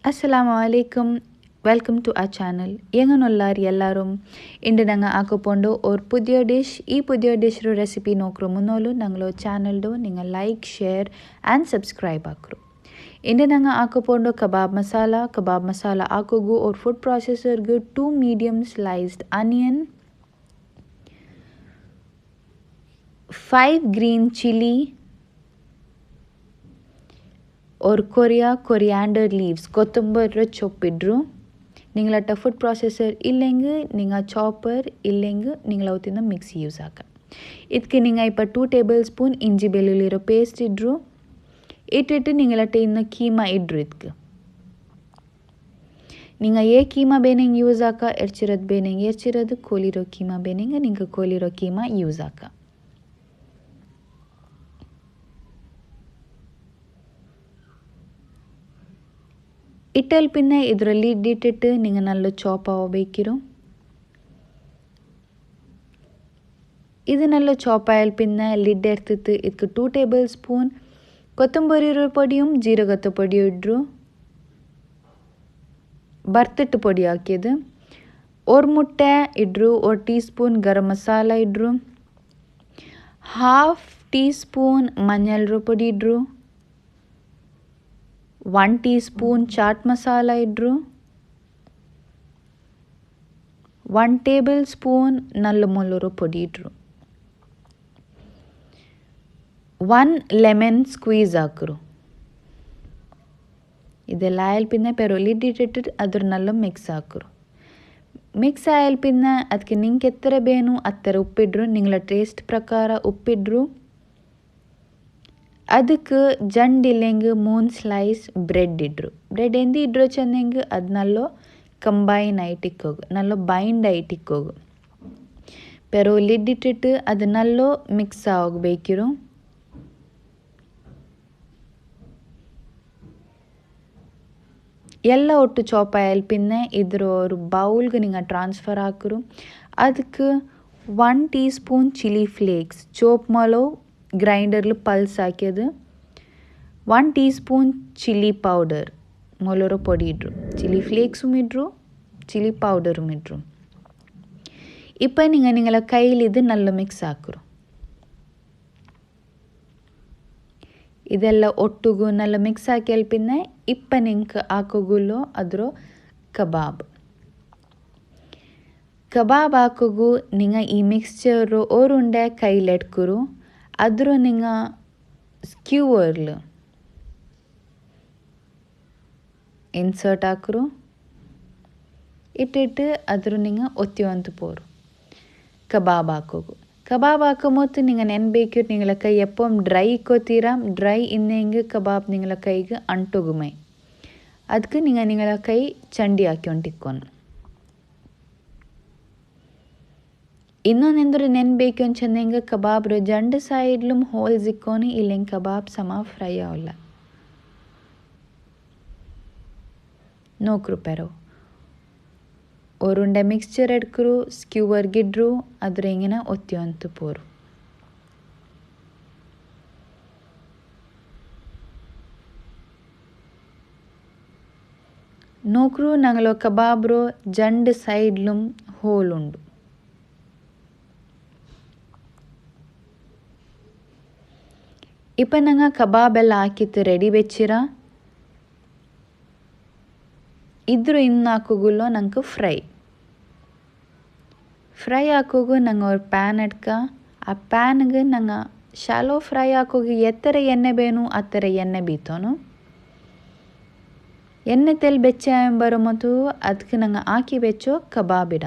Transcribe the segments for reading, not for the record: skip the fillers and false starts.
Assalamu alaikum. Welcome to our channel. ಎಂಗನೊಲ್ಲಾರ್ ಎಲ್ಲಾರು ಇಂದು ನಂಗೆ ಆಕೋಪೊಂಡು ஒரு புதிய டிஷ் ಈ புதிய டிஷ் ರೆಸಿಪಿ ನೋಕ್ರು ಮುನ್ನೋಲು ನಂಗ್ಲೋ ಚಾನಲ್ಡು ನಿಂಗೆ ಲೈಕ್ ಶೇರ್ ಆ್ಯಂಡ್ ಸಬ್ಸ್ಕ್ರೈಬ್ ಹಾಕ್ರು ಇಂದು ನಂಗೆ ಆಕೋಪೊಂಡು ಕಬಾಬ್ ಮಸಾಲ ಹಾಕೋಗು ஒரு ಫುಡ್ ಪ್ರಾಸೆಸರ್ಗೆ 2 medium sliced onion 5 green chilli और corriander leaves ಕೊತ್ತಂಬರಿ ಚೊಪ್ಪಿಡ್ರು ನಿಂಗಳಟ್ಟ ಫುಡ್ ಪ್ರಾಸೆಸರ್ ಇಲ್ಲೆಂಗೆ ನಿಂಗ ಚಾಪರ್ ಇಲ್ಲೆಂಗೆ ನಿಂಗಳ ಅವತ್ತಿಂದ ಮಿಕ್ಸಿ ಯೂಸ್ ಹಾಕ ಇದಕ್ಕೆ ನಿಂಗ ಇಪ್ಪ 2 ಟೇಬಲ್ ಸ್ಪೂನ್ ಇಂಜಿ ಬೆಳ್ಳುಳ್ಳಿ ಇರೋ ಪೇಸ್ಟ್ ಇಡ್ರು ಇಟ್ಟಿಟ್ಟು ನಿಂಗಳಟ್ಟ ಇನ್ನು ಕೀಮಾ ಇಡ್ರು ಇದಕ್ಕೆ ನಿಂಗ ಕೀಮಾ ಬೇನೆಂಗೆ ಯೂಸ್ ಹಾಕ ಎರ್ಚಿರೋದು ಬೇನೆಂಗೆ ಎರ್ಚಿರೋದು ಕೋಲಿರೋ ಕೀಮಾ ಬೇನೆಂಗೆ ನಿಂಗೆ ಕೋಲಿರೋ ಕೀಮಾ ಯೂಸ್ ಹಾಕ ഇട്ടൽ പിന്നെ ಇದರಲ್ಲಿ ಇಟ್ಟಿಟ್ಟು നിങ്ങൾ നല്ല ചോപ്പ് ആവಬೇಕಿರು ಇದು നല്ല ചോപ്പ് ആയാൽ പിന്നെ ലിഡ് എടുത്തിട്ട് ಇದಕ್ಕೆ 2 ಟೇಬಲ್ ಸ್ಪೂನ್ ಕೊತ್ತಂಬರಿ പൊടിയും ജീരകത്തെ പൊടിയും ഇಡ್ರು ಬರ್ತಿಟ್ಟು പൊടി ಹಾಕಿದ್ದು ഒരു മുട്ട ഇಡ್ರು 1 ಟೀ ಸ್ಪೂನ್ ಗರಂ ಮಸಾಲ ಇಡ್ರು ಹಾಫ್ ಟೀ ಸ್ಪೂನ್ ಮഞ്ഞൾ പൊടി ಇಡ್ರು 1 ಟೀ ಸ್ಪೂನ್ ಚಾಟ್ ಮಸಾಲ ಇಡ್ರು 1 ಟೇಬಲ್ ಸ್ಪೂನ್ ನಲ್ಲ ಮೊಲ್ಲರು ಪೊಡಿ ಇಡ್ರು 1 ಲೆಮನ್ ಸ್ಕ್ವೀಸ್ ಹಾಕರು ಇದೆಲ್ಲ ಆಯಲ್ ಪಿನ್ನ ಪೆರೋ ಲಿಡ್ ಇಟ್ಟಿಟ್ಟು ಅದ್ರ ನಲ್ಲ ಮಿಕ್ಸ್ ಹಾಕರು ಮಿಕ್ಸ್ ಆಯಲ್ ಪಿನ್ನ ಅದಕ್ಕೆ ನಿಂಗೆ ಎತ್ತರ ಬೇನು ಅತ್ತರ ಉಪ್ಪಿಡ್ರು ನಿಂಗಳ ಟೇಸ್ಟ್ ಪ್ರಕಾರ ಉಪ್ಪಿಡ್ರು ಅದಕ್ಕೆ ಜಂಡಿಲೆಂಗೆ 3 ಸ್ಲೈಸ್ ಬ್ರೆಡ್ ಇಡ್ರು ಬ್ರೆಡ್ ಎಂದಿ ಇಡ್ರೋ ಚೆಂದಂಗೆ ಅದು ನಲ್ಲೋ ಕಂಬೈನ್ ಆಯ್ತಿಕ್ಕೋಗು ನಲ್ಲೋ ಬೈಂಡ್ ಆಯ್ತಿಕ್ಕೋಗು ಪೆರೋ ಲಿಡ್ ಇಟ್ಟಿಟ್ಟು ಅದು ನಲ್ಲೋ ಮಿಕ್ಸ್ ಆಗಬೇಕಿರು ಎಲ್ಲ ಒಟ್ಟು ಚಾಪ್ ಆಯಲ್ ಪಿನ್ನೆ ಇದ್ರ ஒரு ಬೌಲ್ಗೆ ನಿಂಗೆ ಟ್ರಾನ್ಸ್ಫರ್ ಹಾಕರು ಅದಕ್ಕೆ 1 teaspoon chilli flakes chop ಮಾಡೋ ಗ್ರೈಂಡರ್ಲು ಪಲ್ಸ್ ಹಾಕಿದ್ದು 1 ಟೀ ಸ್ಪೂನ್ ಚಿಲ್ಲಿ ಪೌಡರ್ ಮೊಲೋರೋ ಪೊಡಿ ಇಡ್ರು ಚಿಲ್ಲಿ ಫ್ಲೇಕ್ಸು ಇಡ್ರು ಚಿಲ್ಲಿ ಪೌಡರು ಇಡ್ರು ಇಪ್ಪ ನಿಂಗಳ ಕೈಲಿದ್ದು ನಲ್ಲ ಮಿಕ್ಸ್ ಹಾಕರು ಇದೆಲ್ಲ ಒಟ್ಟುಗು ನಲ್ಲ ಮಿಕ್ಸ್ ಹಾಕಿ ಅಲ್ಪಿನ್ನೆ ಇಪ್ಪ ನಿಂಗೆ ಹಾಕೋಗುಲ್ಲೋ ಅದ್ರ ಕಬಾಬ್ ಹಾಕೋಗು ನಿಂಗೆ ಈ ಮಿಕ್ಸ್ಚರು ಓರುಂಡೆ ಕೈಲೆಟ್ಕರು ಅದ್ರ ನಿಂಗ ಸ್ಕ್ಯೂವರ್ಲು ಇನ್ಸರ್ಟ್ ಹಾಕರು ಇಟ್ಟಿಟ್ಟು ಅದ್ರ ನಿಂಗೆ ಒತ್ತಿವಂತು ಪೋರು ಕಬಾಬ್ ಹಾಕೋ ಮೊತ್ತ ನಿಂಗೆ ನೆನ್ಬೇಕಿರು ನಿಂಗಳ ಕೈ ಎಪ್ಪೊಮ್ಮೆ ಡ್ರೈ ಇಕ್ಕೋತೀರಾ ಡ್ರೈ ಇನ್ನೆಂಗೆ ಕಬಾಬ್ ನಿಂಗಳ ಕೈಗೆ ಅಂಟೋಗುಮೈ ಅದಕ್ಕೆ ನಿಂಗಳ ಕೈ ಚಂಡಿ ಹಾಕಿ ಹೊಂಟಿಕ್ಕೊಂಡು ಇನ್ನೊಂದೆಂದ್ರೆ ನೆನ್ಬೇಕು ಅಂತ ಚೆಂದಂಗೆ ಕಬಾಬ್ರು ಜಂಡು ಸೈಡ್ಲು ಹೋಲ್ಸ್ ಇಕ್ಕೋನಿ ಇಲ್ಲೆಂಗೆ ಕಬಾಬ್ ಸಮ ಫ್ರೈ ಆವಲ್ಲ ನೋಕ್ರು ಪೆರೋ ಒರುಂಡೆ ಮಿಕ್ಸ್ಚರ್ ಎಡ್ಕರು ಸ್ಕ್ಯೂವರ್ಗಿಡ್ರು ಅದ್ರ ಹೆಂಗಿನ ಒತ್ತಿವಂತು ಪೋರು ನೋಕ್ರು ನಂಗಲೋ ಕಬಾಬ್ರು ಜಂಡು ಸೈಡ್ಲು ಹೋಲ್ ಉಂಡು ಇಪ್ಪ ನಂಗೆ ಕಬಾಬ್ ಎಲ್ಲ ಹಾಕಿತ್ತು ರೆಡಿ ಬೆಚ್ಚಿರ ಇದ್ರು ಇನ್ನು ಹಾಕೋಗುಲ್ಲೋ ನಂಗೆ ಫ್ರೈ ಹಾಕೋಗು ನಂಗೆ ಅವ್ರ ಪ್ಯಾನ್ ಎಡ್ಕ ಆ ಪ್ಯಾನ್ಗೆ ನಂಗೆ ಶಾಲೋ ಫ್ರೈ ಹಾಕೋಗಿ ಎತ್ತರ ಎಣ್ಣೆ ಬೇನು ಆ ಥರ ಎಣ್ಣೆ ಬೀತೋನು ಎಣ್ಣೆ ತೆಲ್ ಬೆಚ್ಚ ಬರೋ ಮತ್ತು ಅದಕ್ಕೆ ನಂಗೆ ಹಾಕಿ ಬೆಚ್ಚೋ ಕಬಾಬಿಡ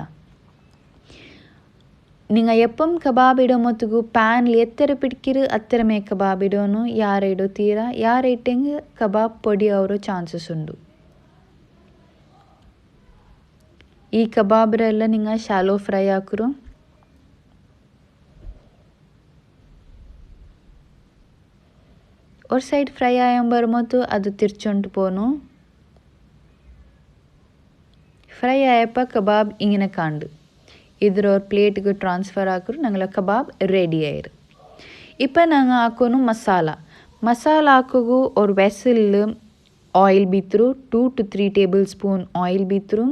നിങ്ങൾ എപ്പം കബാബ് ഇടുമ്പോഴത്തേക്കും പാനിൽ എത്ര പിടിക്കരു അത്രമേ കബാബ് ഇടോന്നു യാരെ ഇടോ തീര യാരെ ഇട്ടെങ്കിൽ കബാബ് പൊടി ആവോ ಚಾನ್ಸಸ್ ಉಂಡು ಈ ಕಬಾಬ್ರೆಲ್ಲ നിങ്ങൾ ಶಾಲೋ ಫ್ರೈ ಹಾಕರು ഒരു സൈഡ് ഫ്രൈ ആകുമ്പോൾ അത് തിരിച്ചോണ്ട് പോന്നു ഫ്രൈ ആയപ്പോൾ കബാബ് ഇങ്ങനെ കണ്ടു ಇದ್ರ ಅವ್ರ ಪ್ಲೇಟ್ಗೆ ಟ್ರಾನ್ಸ್ಫರ್ ಹಾಕಿದ್ರು ನಂಗೆ ಕಬಾಬ್ ರೆಡಿ ಆಯ್ರು ಇಪ್ಪ ನಂಗೆ ಹಾಕೋನು ಮಸಾಲ ಹಾಕೋಗು ಅವ್ರ ವೆಸಲ್ ಆಯಿಲ್ ಬಿತ್ತರು 2 to 3 tablespoon ಆಯಿಲ್ ಬಿತ್ತರು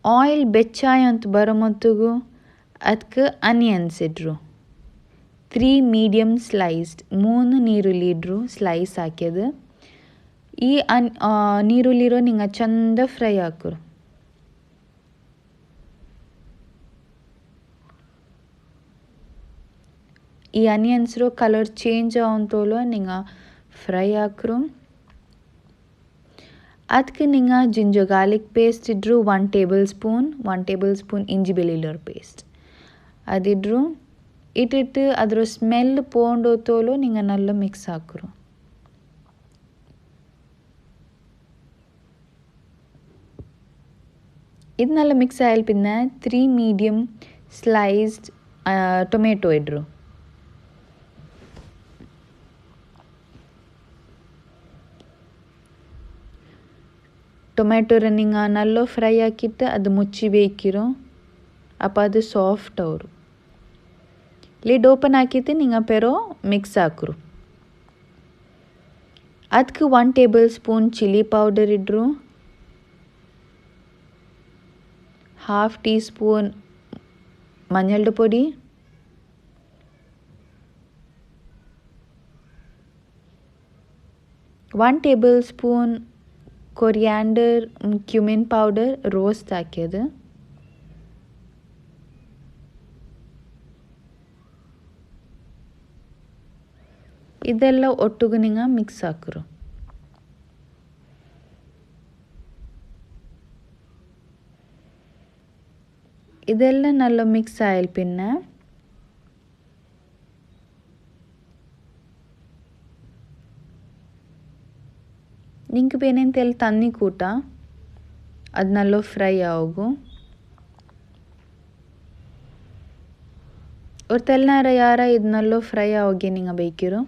ಆಯಿಲ್ ಬೆಚ್ಚಾಯ ಅಂತ ಬರೋ ಮೊತ್ತಗೂ ಅದಕ್ಕೆ ಅನಿಯನ್ಸ್ ಇಡ್ರು 3 ಮೀಡಿಯಮ್ ಸ್ಲೈಸ್ಡ್ 3 ನೀರುಳ್ಳಿ ಇಡ್ರು ಸ್ಲೈಸ್ ಹಾಕ್ಯದು ಈ ನೀರುಳ್ಳಿರೋ ನಿಂಗೆ ಚಂದ ಫ್ರೈ ಹಾಕರು ಈ ಅನಿಯನ್ಸ್ರು ಕಲರ್ ಚೇಂಜ್ ಆವಂತೋಲು ನಿಂಗೆ ಫ್ರೈ ಹಾಕರು ಅದಕ್ಕೆ ನಿಂಗೆ ಜಿಂಜರ್ ಗಾರ್ಲಿಕ್ ಪೇಸ್ಟ್ ಇಡ್ರು 1 tablespoon ಇಂಜಿ ಬೆಳ್ಳುಳ್ಳಿ ಪೇಸ್ಟ್ ಅದಿಡ್ರು ಇಟ್ಟಿಟ್ಟು ಅದರ ಸ್ಮೆಲ್ ಪೋಂಡೋತೋಲು ನಿಂಗೆ ನಲ್ಲ ಮಿಕ್ಸ್ ಹಾಕರು ಇದನ್ನೆಲ್ಲ ಮಿಕ್ಸ್ ಆಯ್ಲ್ ಪಿನ್ನ 3 ಮೀಡಿಯಮ್ ಸ್ಲೈಸ್ಡ್ ಟೊಮೆಟೊ ಇಡ್ರು ಟೊಮೆಟೊ ರನ್ನಿಂಗ್ ನಲ್ಲೋ ಫ್ರೈ ಹಾಕಿಟ್ಟು ಅದು ಮುಚ್ಚಿ ಬೇಕಿರೋ ಅಪ್ಪ ಅದು ಸಾಫ್ಟ್ ಅವರು ಲಿಡ್ ಓಪನ್ ಹಾಕಿತ್ತು ನಿಂಗೆ ಪೆರೋ ಮಿಕ್ಸ್ ಹಾಕರು ಅದಕ್ಕೆ 1 tablespoon ಚಿಲ್ಲಿ ಪೌಡರ್ ಇಡ್ರು 1/2 teaspoon ಮഞ്ഞളുടെ പൊടി 1 tablespoon corriander cumin powder roast ಹಾಕ್ಯದು ಇದೆಲ್ಲ ಒಟ್ಟಿಗೆ ನಿಂಗೆ ಮಿಕ್ಸ್ ಹಾಕರು ಇದೆಲ್ಲ നല്ല ಮಿಕ್ಸ್ ಆಯ್ಲ್ പിന്നെ നിങ്ങൾക്ക് ಬೇನೆಂತೆಲ್ಲ ತನ್ನಿ ಕೂಟ ಅದು നല്ല ಫ್ರೈ ಆಗು और तेलनार यार ಇದನ್ನಲ್ಲೋ ಫ್ರೈ ಆಗಿ ನಿಂಗೆ ಬೇಕಿರೋ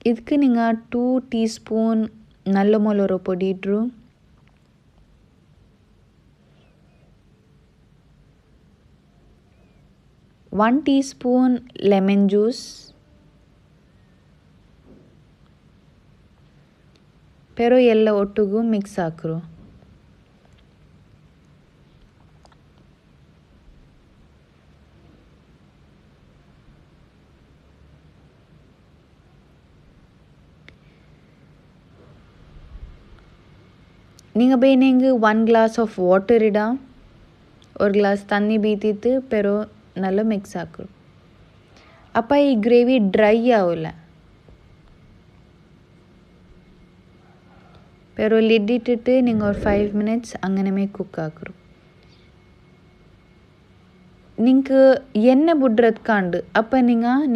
ಇದಕ್ಕೆ ನಿಂಗೆ 2 teaspoon ನಲ್ಲ ಮೊಲರ ಪೊಡಿ ಇಡ್ರು 1 teaspoon ಲೆಮನ್ ಜ್ಯೂಸ್ ಪೆರೋ ಎಲ್ಲ ಒಟ್ಟಿಗೂ ಮಿಕ್ಸ್ ಹಾಕರು நீங்கள் ಬೇನೆಂಗೆ 1 glass of water ಇಡ 1 glass ತಣ್ಣಿ ಬೀತಿತ್ತು ಪೆರೋ ನಲ್ಲ ಮಿಕ್ಸ್ ಹಾಕರು ಅಪ್ಪ ಈ ಗ್ರೇವಿ ಡ್ರೈ ಆವಲ್ಲ ಪೆರೋ ಲಿಡ್ ಇಟ್ಟಿಟ್ಟು നിങ്ങൾ ഒരു 5 minutes അങ്ങനെ കുക്ക് ആക്കರು നിങ്ങൾക്ക് ಎಣ್ಣೆ ಬುಡ್ರದ್ ಕಾಂಡು ಅಪ್ಪ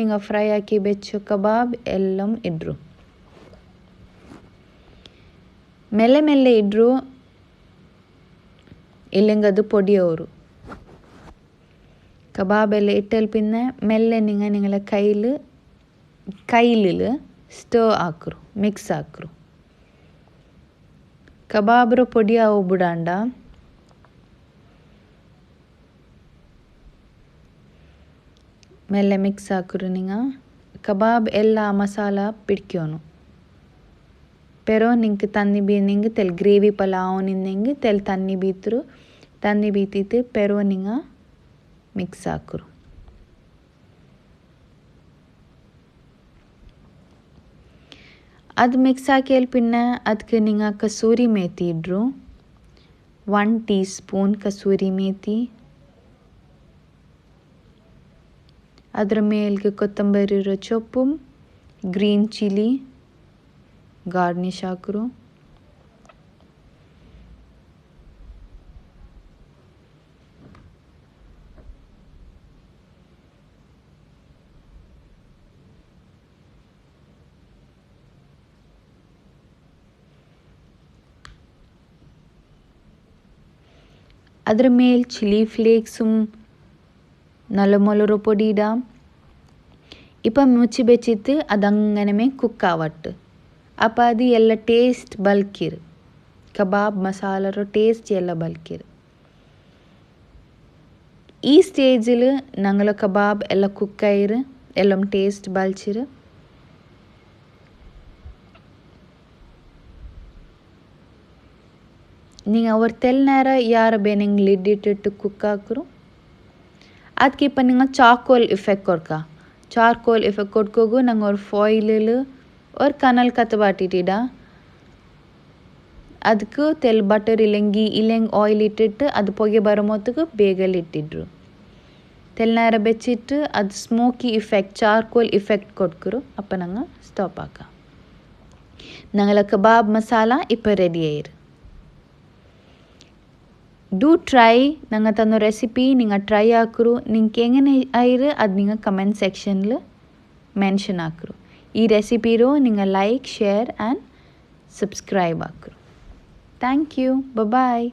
നിങ്ങൾ ಫ್ರೈ ಹಾಕಿ ಬೆಚ್ಚ ಕಬಾಬ್ ಎಲ್ಲ ಇಡ್ರು ಮೆಲ್ಲೆ ಮೆಲ್ಲೆ ಇಡ್ರು ಇಲ್ಲಿಂಗೆ ಅದು പൊടിയವರು കബാബ് എല്ലാം ഇട്ടാൽ പിന്നെ മെല്ലെ നിങ്ങളെ കയ്യിൽ സ്റ്റർ ആക്കರು ಮಿಕ್ಸ್ ಹಾಕರು ಕಬಾಬ್ರ ಪೊಡಿ ಅವು ಬಿಡಾಂಡ ಮೆಲ್ಲೆ ಮಿಕ್ಸ್ ಹಾಕರು ನಿಂಗೆ ಕಬಾಬ್ ಎಲ್ಲ ಮಸಾಲ ಪಿಡ್ಕ್ಯೋನು ಪೆರೋ ನಿಂಗೆ ತನ್ನಿ ನಿಂಗೆ ತೆಲ್ ಗ್ರೇವಿ ಪಲಾವ್ ನಿಂಗೆ ತೆಲ್ ತನ್ನಿ ಬೀತಿತ್ತು ಪೆರೋ ನಿಂಗೆ ಮಿಕ್ಸ್ ಹಾಕರು ಅದು ಮಿಕ್ಸ್ ಹಾಕಿ പിന്നെ ಅದಕ್ಕೆ ನಿಂಗೆ ಕಸೂರಿ ಮೇಥಿ ಇಡ್ರು 1 teaspoon ಕಸೂರಿ ಮೇಥಿ ಅದರ ಮೇಲ್ಗೆ ಕೊತ್ತಂಬರಿ ಸೊಪ್ಪು ಗ್ರೀನ್ ಚಿಲ್ಲಿ ಗಾರ್ನಿಷ್ ಹಾಕರು ಅದರ ಮೇಲೆ ಚಿಲ್ಲಿ ಫ್ಲೇಕ್സും നല്ല മുളക് പൊടി ഇടാം ഇപ്പം മുಚ್ಚಿ വെച്ചിട്ട് അതങ്ങനെ കുക്ക് ആവട്ടെ അപ്പോൾ ಅದು ಎಲ್ಲ ಟೇಸ್ಟ್ ಬಲ್ಕಿರ್ ಕಬಾಬ್ ಮಸಾಲರ ಟೇಸ್ಟ್ ಎಲ್ಲ ಬಲ್ಕಿರ್ ഈ സ്റ്റേജിൽ ഞങ്ങൾ കബാബ് എല്ലാം കുക്കായിര് എല്ലാം ടേസ്റ്റ് ബാൽച്ചിര് நீங்கள் ஒரு தெல் நேரம் யாரை ಬೇನೆಂಗೆ ಲಿಡ್ ಇಟ್ಟಿಟ್ಟು ಕುಕ್ ಹಾಕರು ಅದಕ್ಕೆ ಇಪ್ಪ നിങ്ങൾ ಚಾರ್ಕೋಲ್ ಇಫೆಕ್ಟ್ ಕೊಡ್ಕ ಚಾರ್ಕೋಲ್ ಇಫೆಕ್ಟ್ ಕೊಡ್ಕೋಗು ನಂಗೆ ஒரு ಫಾಯಿಲಿൽ ഒരു കനൽ കത്തുപാട്ടിട്ടിട ಅದಕ್ಕೆ ತೆಲ್ ಬಟರ್ ಇല്ലെಂಗೆ ಆಯಿಲ್ ಇಟ್ಟಿಟ್ಟು ಅದು പൊಗೆ ಬರೋಮೊತ್ತಿಗೆ ಬೇಗಲ್ ಇಟ್ಟಿದ್ರು ತೆಲ್ നേര വെച്ചിട്ട് ಅದು ಸ್ಮೋಕಿ ಇಫೆಕ್ಟ್ ಚಾರ್ಕೋಲ್ ಇಫೆಕ್ಟ್ ಕೊಡ್ಕರು അപ്പം ഞങ്ങൾ സ്റ്റോപ്പ് ആക്കാം ഞങ്ങളെ കബാബ് മസാല ഇപ്പം ready ആയിரு do try nange tanno recipe ninga try akru ninge engane ayire ad ninga comment section la mention akru ee recipe ro ninga like share and subscribe akru thank you bye bye